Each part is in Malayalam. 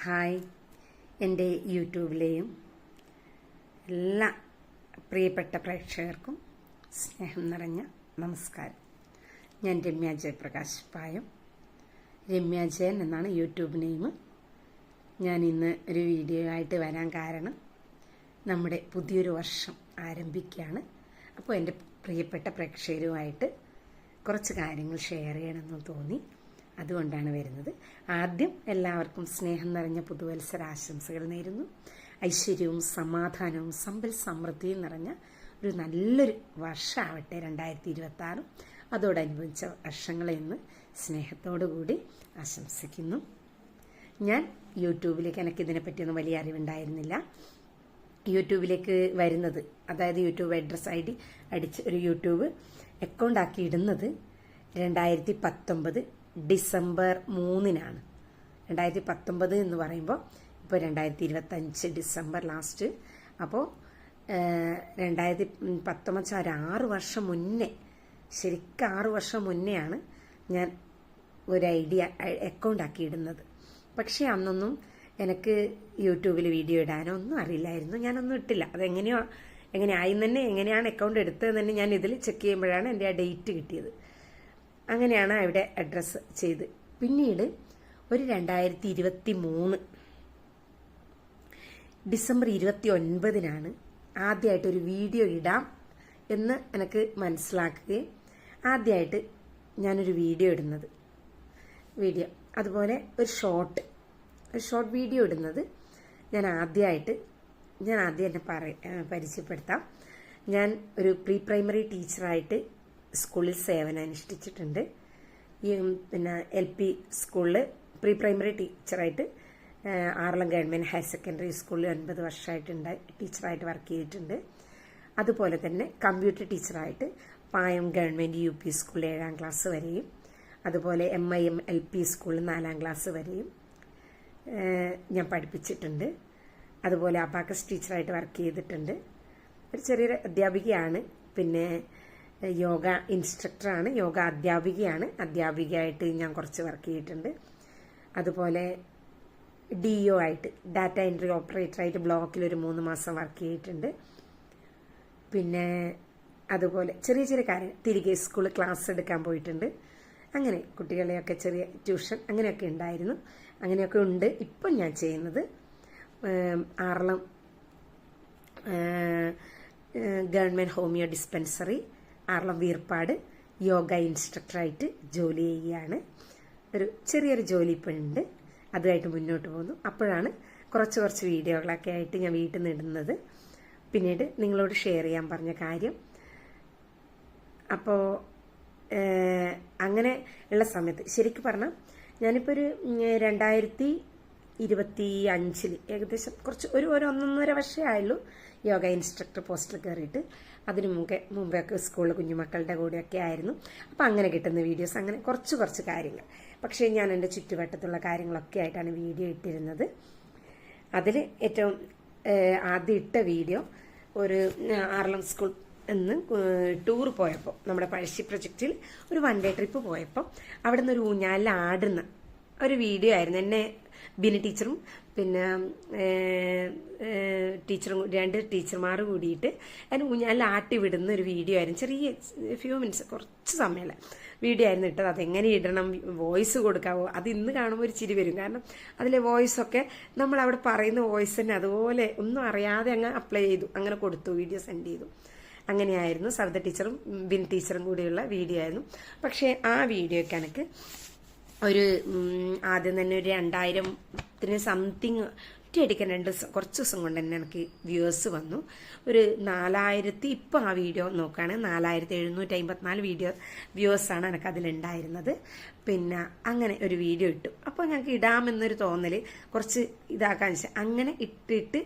ഹായ്, എൻ്റെ യൂട്യൂബിലെയും എല്ലാ പ്രിയപ്പെട്ട പ്രേക്ഷകർക്കും സ്നേഹം നിറഞ്ഞ നമസ്കാരം. ഞാൻ രമ്യ ജയപ്രകാശ് പായം. രമ്യ ജയൻ എന്നാണ് യൂട്യൂബ് നെയിം. ഞാൻ ഇന്ന് ഒരു വീഡിയോ ആയിട്ട് വരാൻ കാരണം നമ്മുടെ പുതിയൊരു വർഷം ആരംഭിക്കുകയാണ്. അപ്പോൾ എൻ്റെ പ്രിയപ്പെട്ട പ്രേക്ഷകരുമായിട്ട് കുറച്ച് കാര്യങ്ങൾ ഷെയർ ചെയ്യണമെന്ന് തോന്നി, അതുകൊണ്ടാണ് വരുന്നത്. ആദ്യം എല്ലാവർക്കും സ്നേഹം നിറഞ്ഞ പുതുവത്സരാശംസകൾ നേരുന്നു. ഐശ്വര്യവും സമാധാനവും സമ്പൽ സമൃദ്ധിയും നിറഞ്ഞ ഒരു നല്ലൊരു വർഷമാവട്ടെ 2026. അതോടനുബന്ധിച്ച വർഷങ്ങളെ ഇന്ന് സ്നേഹത്തോടു കൂടി ആശംസിക്കുന്നു. ഞാൻ യൂട്യൂബിലേക്ക്, എനിക്കിതിനെപ്പറ്റിയൊന്നും വലിയ അറിവുണ്ടായിരുന്നില്ല. യൂട്യൂബിലേക്ക് വരുന്നത്, അതായത് യൂട്യൂബ് അഡ്രസ് ID അടിച്ച് ഒരു യൂട്യൂബ് അക്കൗണ്ട് ആക്കി ഇടുന്നത് 2019 ഡിസംബർ 3-നാണ്. 2019 എന്ന് പറയുമ്പോൾ ഇപ്പോൾ 2025 ഡിസംബർ ലാസ്റ്റ്. അപ്പോൾ 2019 ഒരു 6 വർഷം മുന്നേ, ശരിക്കും 6 വർഷം മുന്നെയാണ് ഞാൻ ഒരു അക്കൗണ്ട് ആക്കി ഇടുന്നത്. പക്ഷേ അന്നൊന്നും എനിക്ക് യൂട്യൂബിൽ വീഡിയോ ഇടാനോ ഒന്നും അറിയില്ലായിരുന്നു. ഞാനൊന്നും ഇട്ടില്ല. എങ്ങനെയാണ് അക്കൗണ്ട് എടുത്തതെന്ന് തന്നെ ഞാൻ ഇതിൽ ചെക്ക് ചെയ്യുമ്പോഴാണ് എൻ്റെ ആ ഡേറ്റ് കിട്ടിയത്. അങ്ങനെയാണ് അവിടെ അഡ്രസ്സ് ചെയ്ത്. പിന്നീട് ഒരു 2023 ഡിസംബർ 29-നാണ് ആദ്യമായിട്ടൊരു വീഡിയോ ഇടാം എന്ന് എനിക്ക് മനസ്സിലാക്കുകയും ആദ്യമായിട്ട് ഞാനൊരു വീഡിയോ ഇടുന്നത്. അതുപോലെ ഒരു ഷോർട്ട് വീഡിയോ ഇടുന്നത് ഞാൻ ആദ്യം എന്നെ പരിചയപ്പെടുത്താം. ഞാൻ ഒരു പ്രീ പ്രൈമറി ടീച്ചറായിട്ട് സ്കൂളിൽ സേവനം അനുഷ്ഠിച്ചിട്ടുണ്ട്. പിന്നെ LP സ്കൂളിൽ പ്രീ പ്രൈമറി ടീച്ചറായിട്ട് ആറളം ഗവൺമെൻറ് ഹയർ സെക്കൻഡറി സ്കൂളിൽ 9 വർഷമായിട്ട് ടീച്ചറായിട്ട് വർക്ക് ചെയ്തിട്ടുണ്ട്. അതുപോലെ തന്നെ കമ്പ്യൂട്ടർ ടീച്ചറായിട്ട് പായം ഗവൺമെൻറ് UP സ്കൂളിൽ 7ാം ക്ലാസ് വരെയും, അതുപോലെ MIM LP സ്കൂളിൽ 4ാം ക്ലാസ് വരെയും ഞാൻ പഠിപ്പിച്ചിട്ടുണ്ട്. അതുപോലെ അബാക്കസ് ടീച്ചറായിട്ട് വർക്ക് ചെയ്തിട്ടുണ്ട്. ഒരു ചെറിയൊരു അധ്യാപികയാണ്. പിന്നെ യോഗ ഇൻസ്ട്രക്ടറാണ്, യോഗ അധ്യാപികയായിട്ട് ഞാൻ കുറച്ച് വർക്ക് ചെയ്തിട്ടുണ്ട്. അതുപോലെ DO ആയിട്ട്, ഡാറ്റ എൻട്രി ഓപ്പറേറ്ററായിട്ട് ബ്ലോക്കിൽ ഒരു 3 മാസം വർക്ക് ചെയ്തിട്ടുണ്ട്. പിന്നെ അതുപോലെ ചെറിയ കാര്യങ്ങൾ, തിരികെ സ്കൂളിൽ ക്ലാസ് എടുക്കാൻ പോയിട്ടുണ്ട്. അങ്ങനെ കുട്ടികളെയൊക്കെ ചെറിയ ട്യൂഷൻ അങ്ങനെയൊക്കെ ഉണ്ടായിരുന്നു. അങ്ങനെയൊക്കെ ഉണ്ട്. ഇപ്പം ഞാൻ ചെയ്യുന്നത് Aralam government homoeo dispensary Aralam Veerpad yoga ഇൻസ്ട്രക്ടറായിട്ട് ജോലി ചെയ്യുകയാണ്. ചെറിയൊരു ജോലി ഇപ്പം ഉണ്ട്. അതുമായിട്ട് മുന്നോട്ട് പോകുന്നു. അപ്പോഴാണ് കുറച്ച് വീഡിയോകളൊക്കെ ആയിട്ട് ഞാൻ വീട്ടിൽ നിന്ന് ഇടുന്നത്. പിന്നീട് നിങ്ങളോട് ഷെയർ ചെയ്യാൻ പറഞ്ഞ കാര്യം. അപ്പോൾ അങ്ങനെ ഉള്ള സമയത്ത് ശരിക്കും പറഞ്ഞാൽ ഞാനിപ്പോൾ ഒരു 2025 ഏകദേശം ഒരു 1.5 വർഷമേ ആയുള്ളൂ യോഗ ഇൻസ്ട്രക്ടർ പോസ്റ്റിൽ കയറിയിട്ട്. അതിന് മുമ്പൊക്കെ സ്കൂളിൽ കുഞ്ഞുമക്കളുടെ കൂടെയൊക്കെ ആയിരുന്നു. അപ്പം അങ്ങനെ കിട്ടുന്ന വീഡിയോസ്, അങ്ങനെ കുറച്ച് കാര്യങ്ങൾ. പക്ഷേ ഞാൻ എൻ്റെ ചുറ്റുവട്ടത്തുള്ള കാര്യങ്ങളൊക്കെ ആയിട്ടാണ് വീഡിയോ ഇട്ടിരുന്നത്. അതിൽ ഏറ്റവും ആദ്യം ഇട്ട വീഡിയോ ഒരു ആറളം സ്കൂൾ എന്ന് ടൂർ പോയപ്പോൾ, നമ്മുടെ പഴശ്ശി പ്രൊജക്റ്റിൽ ഒരു 1 ഡേ ട്രിപ്പ് പോയപ്പോൾ അവിടെ നിന്ന് ഒരു ഊഞ്ഞാലിൽ ആടുന്ന ഒരു വീഡിയോ ആയിരുന്നു. എന്നെ ബിനി ടീച്ചറും പിന്നെ ടീച്ചറും 2 ടീച്ചർമാർ കൂടിയിട്ട് അതിന് ഊഞ്ഞാലിൽ ആട്ടി വിടുന്ന ഒരു വീഡിയോ ആയിരുന്നു. ചെറിയ ഫ്യൂ മിനിറ്റ്സ്, കുറച്ച് സമയമുള്ള വീഡിയോ ആയിരുന്നു ഇട്ടത്. അതെങ്ങനെ ഇടണം, വോയിസ് കൊടുക്കാവോ, അത് ഇന്ന് കാണുമ്പോൾ ഒരു ചിരി വരും. കാരണം അതിലെ വോയിസൊക്കെ നമ്മൾ അവിടെ പറയുന്ന വോയിസ് തന്നെ അതുപോലെ ഒന്നും അറിയാതെ അങ്ങ് അപ്ലൈ ചെയ്തു, അങ്ങനെ കൊടുത്തു, വീഡിയോ സെൻഡ് ചെയ്തു. അങ്ങനെയായിരുന്നു. സവിത ടീച്ചറും ബിൻ ടീച്ചറും കൂടിയുള്ള വീഡിയോ ആയിരുന്നു. പക്ഷേ ആ വീഡിയോയ്ക്ക് എനിക്ക് ആദ്യം തന്നെ ഒരു 2000 സംതിങ് ഒറ്റയടിക്കാൻ കുറച്ച് ദിവസം കൊണ്ട് തന്നെ എനിക്ക് വ്യൂവേഴ്സ് വന്നു. ഒരു 4000, ഇപ്പോൾ ആ വീഡിയോ നോക്കുകയാണെങ്കിൽ 4754 വ്യൂവേഴ്സാണ് എനിക്ക് അതിലുണ്ടായിരുന്നത്. പിന്നെ അങ്ങനെ ഒരു വീഡിയോ ഇട്ടു. അപ്പോൾ ഞങ്ങൾക്ക് ഇടാമെന്നൊരു തോന്നൽ കുറച്ച് ഇതാക്കാൻ വെച്ചാൽ അങ്ങനെ ഇട്ടിട്ട്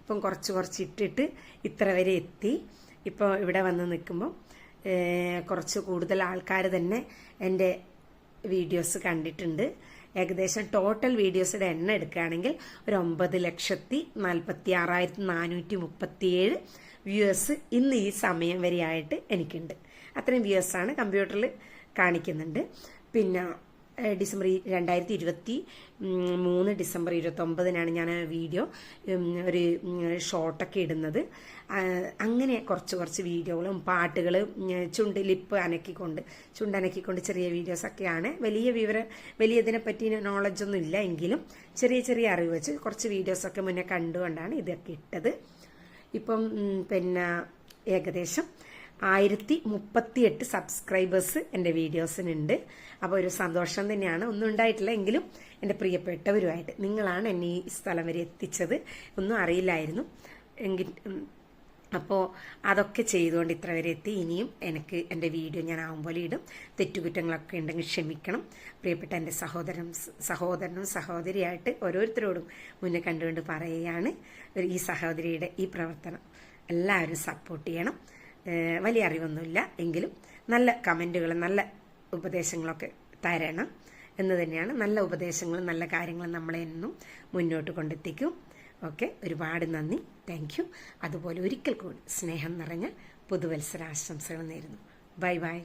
ഇപ്പം കുറച്ച് ഇട്ടിട്ട് ഇത്ര വരെ എത്തി. ഇപ്പോൾ ഇവിടെ വന്ന് നിൽക്കുമ്പോൾ കുറച്ച് കൂടുതൽ ആൾക്കാർ തന്നെ എൻ്റെ വീഡിയോസ് കണ്ടിട്ടുണ്ട്. ഏകദേശം ടോട്ടൽ വീഡിയോസിന്റെ എണ്ണം എടുക്കുകയാണെങ്കിൽ ഒരു 9,46,437 വ്യൂവേഴ്സ് ഇന്ന് ഈ സമയം വരെയായിട്ട് എനിക്കുണ്ട്. അത്രയും വ്യൂവേഴ്സാണ് കമ്പ്യൂട്ടറിൽ കാണിക്കുന്നുണ്ട്. പിന്നെ ഡിസംബർ 2023 ഡിസംബർ 29 ഞാൻ വീഡിയോ ഒരു ഷോർട്ടൊക്കെ ഇടുന്നത്. അങ്ങനെ കുറച്ച് വീഡിയോകളും പാട്ടുകൾ ലിപ്പ് ചുണ്ടനക്കിക്കൊണ്ട് ചെറിയ വീഡിയോസൊക്കെയാണ്. വലിയ ഇതിനെപ്പറ്റി നോളജൊന്നും ഇല്ല, എങ്കിലും ചെറിയ അറിവ് വെച്ച് കുറച്ച് വീഡിയോസൊക്കെ മുന്നേ കണ്ടുകൊണ്ടാണ് ഇതൊക്കെ ഇട്ടത്. ഇപ്പം പിന്നെ ഏകദേശം 1038 സബ്സ്ക്രൈബേഴ്സ് എൻ്റെ വീഡിയോസിനുണ്ട്. അപ്പോൾ ഒരു സന്തോഷം തന്നെയാണ്. ഒന്നും ഉണ്ടായിട്ടില്ല, എങ്കിലും എൻ്റെ പ്രിയപ്പെട്ടവരുമായിട്ട് നിങ്ങളാണ് എന്നെ ഈ സ്ഥലം വരെ എത്തിച്ചത്. ഒന്നും അറിയില്ലായിരുന്നു അപ്പോൾ അതൊക്കെ ചെയ്തുകൊണ്ട് ഇത്ര വരെ എത്തി. ഇനിയും എനിക്ക് എൻ്റെ വീഡിയോ ഞാൻ പോലെ ഇടും. തെറ്റുകുറ്റങ്ങളൊക്കെ ഉണ്ടെങ്കിൽ ക്ഷമിക്കണം. പ്രിയപ്പെട്ട എൻ്റെ സഹോദരനും സഹോദരിയായിട്ട് ഓരോരുത്തരോടും മുന്നേ കണ്ടുകൊണ്ട് പറയുകയാണ്, ഈ സഹോദരിയുടെ ഈ പ്രവർത്തനം എല്ലാവരും സപ്പോർട്ട് ചെയ്യണം. വലിയ അറിവൊന്നുമില്ല, എങ്കിലും നല്ല കമൻറ്റുകൾ, നല്ല ഉപദേശങ്ങളൊക്കെ തരണം എന്ന് തന്നെയാണ്. നല്ല ഉപദേശങ്ങളും നല്ല കാര്യങ്ങളും നമ്മളെ എന്നും മുന്നോട്ട് കൊണ്ടെത്തിക്കും. ഓക്കെ, ഒരുപാട് നന്ദി, താങ്ക് യു. അതുപോലെ ഒരിക്കൽ കൂടി സ്നേഹം നിറഞ്ഞ പുതുവത്സരാശംസകൾ നേരുന്നു. Bye bye.